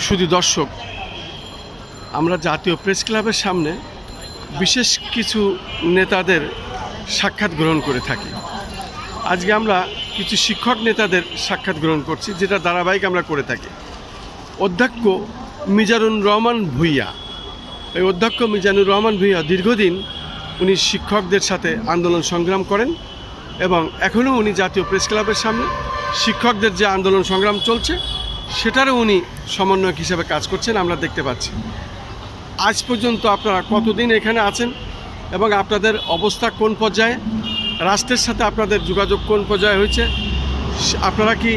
শুধু দর্শক, আমরা জাতীয় প্রেস ক্লাবের সামনে বিশেষ কিছু নেতাদের সাক্ষাৎ গ্রহণ করে থাকি। আজকে আমরা কিছু শিক্ষক নেতাদের সাক্ষাৎ গ্রহণ করছি, যেটা ধারাবাহিক আমরা করে থাকি। অধ্যক্ষ মিজানুর রহমান ভূঁইয়া, এই অধ্যক্ষ মিজানুর রহমান ভূঁইয়া দীর্ঘদিন উনি শিক্ষকদের সাথে আন্দোলন সংগ্রাম করেন এবং এখনও উনি জাতীয় প্রেস ক্লাবের সামনে শিক্ষকদের যে আন্দোলন সংগ্রাম চলছে সেটারও উনি সমন্বয়ক হিসেবে কাজ করছেন, আমরা দেখতে পাচ্ছি। আজ পর্যন্ত আপনারা কতদিন এখানে আছেন এবং আপনাদের অবস্থা কোন পর্যায়ে, রাষ্ট্রের সাথে আপনাদের যোগাযোগ কোন পর্যায়ে হয়েছে, আপনারা কি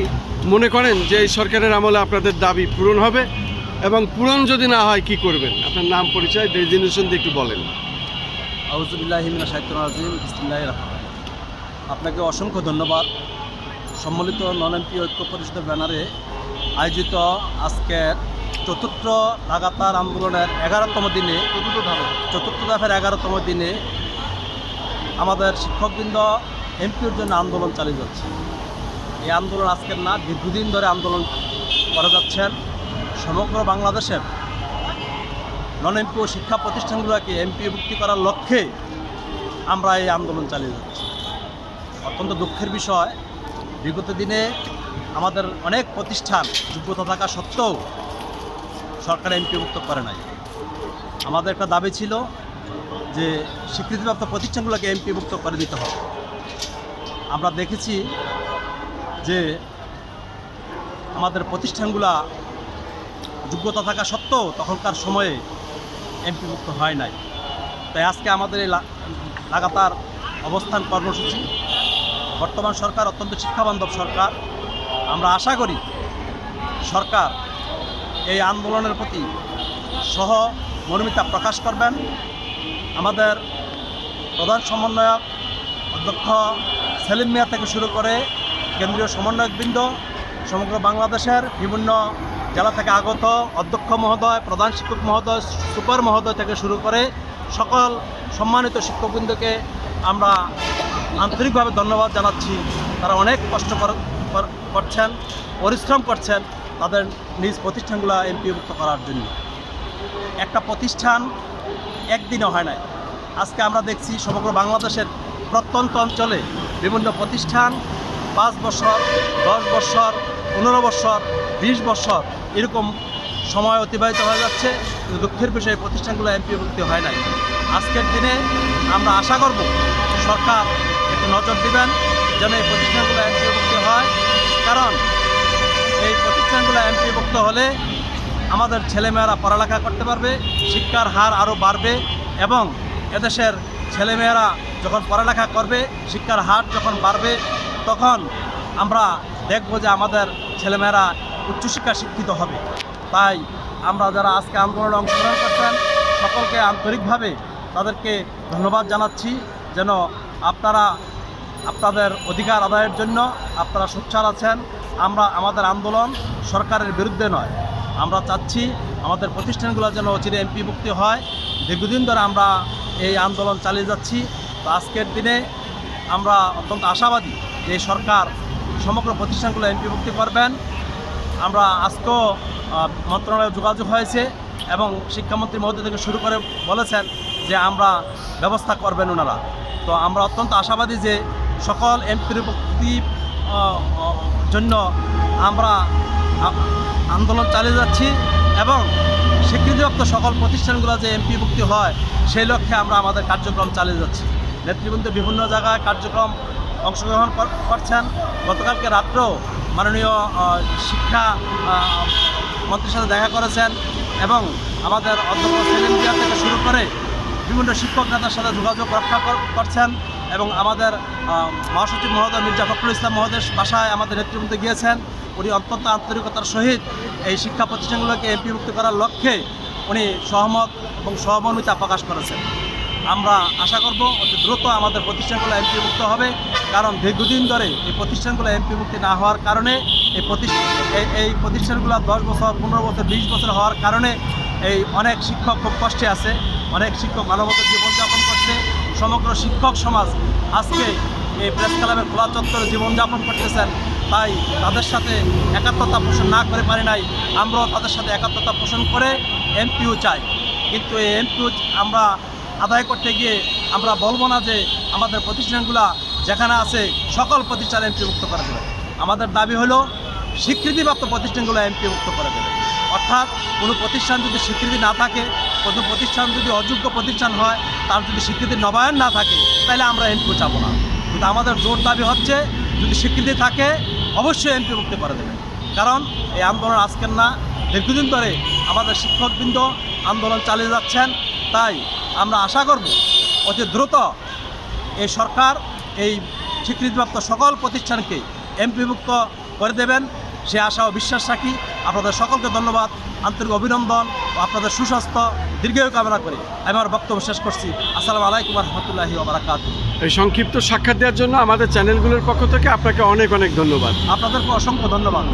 মনে করেন যে এই সরকারের আমলে আপনাদের দাবি পূরণ হবে, এবং পূরণ যদি না হয় কি করবেন? আপনার নাম, পরিচয়, ডেজিগনেশন দিয়ে একটু বলেন। আউযুবিল্লাহি মিনাশ শাইতানির রাজিম, বিসমিল্লাহির রহমানির রহিম। আপনাকে অসংখ্য ধন্যবাদ। সম্মিলিত নন এমপি ঐক্য পরিষদের ব্যানারে আয়োজিত আজকের চতুর্থ লাগাতার আন্দোলনের 11তম দিনে, চতুর্থ দফার 11তম দিনে আমাদের শিক্ষকবৃন্দ এমপির জন্য আন্দোলন চালিয়ে যাচ্ছে। এই আন্দোলন আজকের না, দীর্ঘদিন ধরে আন্দোলন করে যাচ্ছেন। সমগ্র বাংলাদেশের নন এমপি ও শিক্ষা প্রতিষ্ঠানগুলোকে এমপিভুক্তি করার লক্ষ্যে আমরা এই আন্দোলন চালিয়ে যাচ্ছি। অত্যন্ত দুঃখের বিষয়, বিগত দিনে আমাদের অনেক প্রতিষ্ঠান যোগ্যতা থাকা সত্ত্বেও সরকার এমপিভুক্ত করে নাই। আমাদের একটা দাবি ছিল যে স্বীকৃতিপ্রাপ্ত প্রতিষ্ঠানগুলোকে এমপিভুক্ত করে দিতে হবে। আমরা দেখেছি যে আমাদের প্রতিষ্ঠানগুলা যোগ্যতা থাকা সত্ত্বেও তখনকার সময়ে এমপিভুক্ত হয় নাই। তাই আজকে আমাদের এই লাগাতার অবস্থান কর্মসূচি। বর্তমান সরকার অত্যন্ত শিক্ষাবান্ধব সরকার। আমরা আশা করি সরকার এই আন্দোলনের প্রতি সহমর্মিতা প্রকাশ করবেন। আমাদের প্রধান সমন্বয়ক অধ্যক্ষ সেলিম মিয়া থেকে শুরু করে কেন্দ্রীয় সমন্বয়কবৃন্দ, সমগ্র বাংলাদেশের বিভিন্ন জেলা থেকে আগত অধ্যক্ষ মহোদয়, প্রধান শিক্ষক মহোদয়, সুপার মহোদয় থেকে শুরু করে সকল সম্মানিত শিক্ষকবৃন্দকে আমরা আন্তরিকভাবে ধন্যবাদ জানাচ্ছি। তারা অনেক কষ্ট করছেন, পরিশ্রম করছেন তাদের নিজ প্রতিষ্ঠানগুলো এমপিভুক্ত করার জন্য। একটা প্রতিষ্ঠান একদিনও হয় নাই। আজকে আমরা দেখছি সমগ্র বাংলাদেশের প্রত্যন্ত অঞ্চলে বিভিন্ন প্রতিষ্ঠান 5 বছর, 10 বছর, 15 বছর, 20 বছর এরকম সময় অতিবাহিত হয়ে যাচ্ছে, কিন্তু দুঃখের বিষয়ে প্রতিষ্ঠানগুলো এমপিভুক্তি হয় নাই। আজকের দিনে আমরা আশা করব সরকার একটু নজর দিবেন যেন এই প্রতিষ্ঠানগুলো এমপিভুক্তি হয়, কারণ এই প্রতিষ্ঠানগুলো এমপিভুক্ত হলে আমাদের ছেলেমেয়েরা পড়ালেখা করতে পারবে, শিক্ষার হার আরও বাড়বে, এবং এদেশের ছেলেমেয়েরা যখন পড়ালেখা করবে, শিক্ষার হার যখন বাড়বে, তখন আমরা দেখব যে আমাদের ছেলেমেয়েরা উচ্চশিক্ষা শিক্ষিত হবে। তাই আমরা যারা আজকে আন্দোলনে অংশগ্রহণ করছেন সকলকে আন্তরিকভাবে তাদেরকে ধন্যবাদ জানাচ্ছি, যেন আপনারা আপনাদের অধিকার আদায়ের জন্য আপনারা সোচ্চার আছেন। আমাদের আন্দোলন সরকারের বিরুদ্ধে নয়। আমরা চাচ্ছি আমাদের প্রতিষ্ঠানগুলো যেন অচিরে এমপিভুক্তি হয়। দীর্ঘদিন ধরে আমরা এই আন্দোলন চালিয়ে যাচ্ছি। তো আজকের দিনে আমরা অত্যন্ত আশাবাদী যে সরকার সমগ্র প্রতিষ্ঠানগুলো এমপিভুক্তি করবেন। আমরা আজকেও মন্ত্রণালয়ে যোগাযোগ হয়েছে এবং শিক্ষামন্ত্রী মহোদয় থেকে শুরু করে বলেছেন যে আমরা ব্যবস্থা করবেন ওনারা। তো আমরা অত্যন্ত আশাবাদী যে সকল এমপিভুক্তির জন্য আমরা আন্দোলন চালিয়ে যাচ্ছি এবং স্বীকৃতিপ্রাপ্ত সকল প্রতিষ্ঠানগুলো যে এমপিভুক্তি হয় সেই লক্ষ্যে আমরা আমাদের কার্যক্রম চালিয়ে যাচ্ছি। নেতৃবৃন্দ বিভিন্ন জায়গায় কার্যক্রম অংশগ্রহণ করছেন। গতকালকে রাত্রেও মাননীয় শিক্ষা মন্ত্রীর সাথে দেখা করেছেন এবং আমাদের অধ্যক্ষ সেলিম মিয়া থেকে শুরু করে বিভিন্ন শিক্ষক নেতার সাথে যোগাযোগ রক্ষা করছেন এবং আমাদের মহাসচিব মহোদয় মির্জা ফখরুল ইসলাম মহোদয়ের বাসায় আমাদের নেতৃবৃন্দ গিয়েছেন। উনি অত্যন্ত আন্তরিকতার সহিত এই শিক্ষা প্রতিষ্ঠানগুলোকে এমপিভুক্ত করার লক্ষ্যে উনি সহমত এবং সহমর্মিতা প্রকাশ করেছেন। আমরা আশা করব অতি দ্রুত আমাদের প্রতিষ্ঠানগুলো এমপিভুক্ত হবে, কারণ দীর্ঘদিন ধরে এই প্রতিষ্ঠানগুলো এমপিভুক্তি না হওয়ার কারণে এই প্রতিষ্ঠানগুলো 10 বছর, 15 বছর, 20 বছর হওয়ার কারণে এই অনেক শিক্ষক খুব কষ্টে আছে, অনেক শিক্ষক মানবতার জীবনযাপন করছে। সমগ্র শিক্ষক সমাজ আজকে এই প্রেস ক্লাবের খোলা চত্বরে জীবনযাপন করতেছেন। তাই তাদের সাথে একাত্মতা পোষণ না করে পারি নাই। আমরাও তাদের সাথে একাত্মতা পোষণ করে এমপিও চাই, কিন্তু এই এমপিও আমরা আদায় করতে গিয়ে আমরা বলবো না যে আমাদের প্রতিষ্ঠানগুলো যেখানে আছে সকল প্রতিষ্ঠান এমপিভুক্ত করা যাবে। আমাদের দাবি হলো স্বীকৃতিপ্রাপ্ত প্রতিষ্ঠানগুলো এমপিভুক্ত করা যাবে। অর্থাৎ কোনো প্রতিষ্ঠান যদি স্বীকৃতি না থাকে, কোনো প্রতিষ্ঠান যদি অযোগ্য প্রতিষ্ঠান হয়, তার যদি স্বীকৃতি নবায়ন না থাকে, তাহলে আমরা এমপিও চাবো না। কিন্তু আমাদের জোর দাবি হচ্ছে যদি স্বীকৃতি থাকে অবশ্যই এমপিভুক্ত করা যাবে। কারণ এই আন্দোলন আজকের না, দীর্ঘদিন ধরে আমাদের শিক্ষকবৃন্দ আন্দোলন চালিয়ে যাচ্ছেন। তাই আমরা আশা করব অতি দ্রুত এই সরকার এই স্বীকৃতিপ্রাপ্ত সকল প্রতিষ্ঠানকে এমপিভুক্ত করে দেবেন, সে আশা ও বিশ্বাস রাখি। আপনাদের সকলকে ধন্যবাদ, আন্তরিক অভিনন্দন ও আপনাদের সুস্বাস্থ্য দীর্ঘায়ু কামনা করে আমি আমার বক্তব্য শেষ করছি। আসসালামু আলাইকুম রহমতুল্লাহি ওয়া বারাকাতুহু। এই সংক্ষিপ্ত সাক্ষাৎ দেওয়ার জন্য আমাদের চ্যানেলগুলোর পক্ষ থেকে আপনাকে অনেক অনেক ধন্যবাদ। আপনাদেরকে অসংখ্য ধন্যবাদ।